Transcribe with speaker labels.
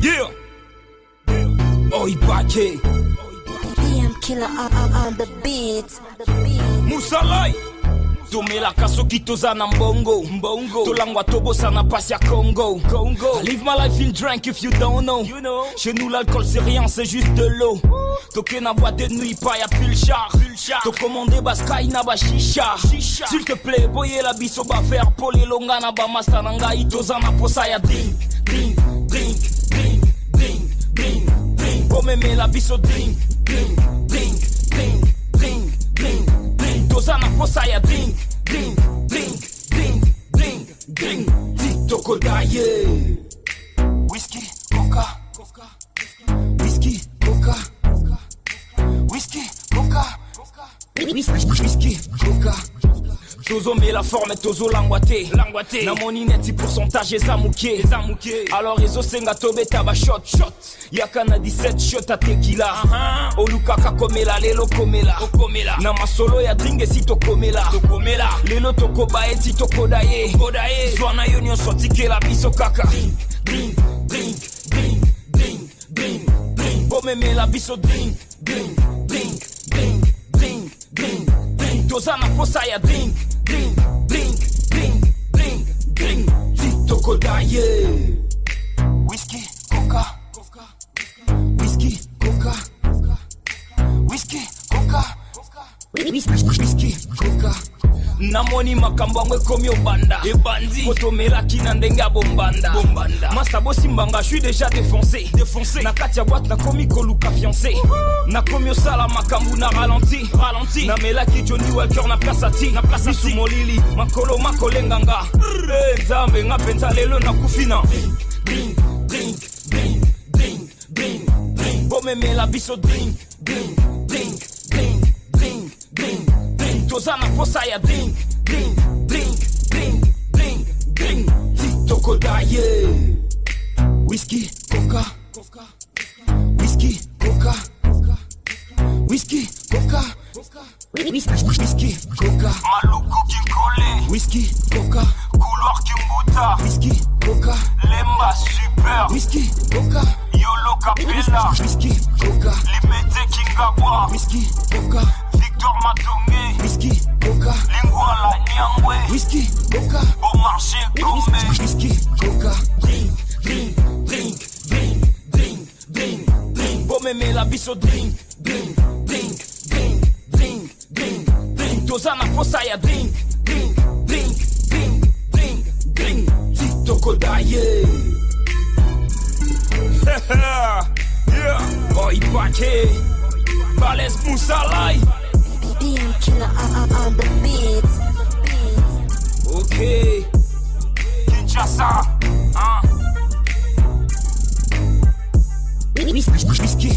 Speaker 1: Yeah. Buluyeke.
Speaker 2: DM killer on the beat.
Speaker 1: Musalai. Tomelaka soki toza na mbongo tolangwa tobosa na pasi ya Congo. I live my life in drink if you don't know. Chez nous l'alcool c'est rien, c'est juste de l'eau. Toke na boîte de nuit, pas y'a plus le char. To commandé baskai na ba shisha. S'il te plaît, boye la biso ba faire pole longa na ba masta nanga itoza na posa ya drink. Bomeme la biso drink. Toza na posa ya drink. Toko daye. Whisky, coca. Whisky, coca. Whisky, coca. Whisky, coca. Tozo met la forme, tozo langwate. Na moni neti pourcentage ezamuke. Alors ezo senga tobe taba shot. Yaka na 17 shot a tequila. Olukaka komela lelo komela. Na masolo ya dringue si to komela. Lelo toko bae si toko daye. Zwana yo nyonso tike la biso kaka. Drink. Bomeme la biso drink. Toza na posa ya drink. Toko daye. Whisky, coca. Whisky, coca. Whisky, coca. Whisky, coca. Namoni makambangwe komi obanda. Ebandi kotomela kina ndenga bombanda. Masta bosimbanga, je suis déjà défoncé. Na katia boîte na komi koluka fiancé. Na komi osala makambu na ralenti. Na melaki Johnny Walker na plasati. Misu molili makolo makolenganga. Nzambe nga penza lelo na kufina. Drink. Bomeme la biso drink. Toza na posa ya drink. Toko daye. Whisky, coca. Whisky, coca. Whisky, coca. Whisky, coca. Maluku kinkole. Whisky, coca. Couloir kimbuta. Whisky, coca. Lemba super. Whisky, coca. Yolo Capella. Whisky, coca. Limete Kingabwa. Whisky, coca. Victor Matonge. Whisky, coca. Lingwala Nyangwe. Whisky, coca. Au marché Gombe. Whisky, coca. Drink. Bomeme la biso drink. Toza na posa ya drink. Toko daye. Yeah. Buluyeke. Bales Musalai.
Speaker 2: DM killer on the beat.
Speaker 1: Okay. Kinshasa. Whisky.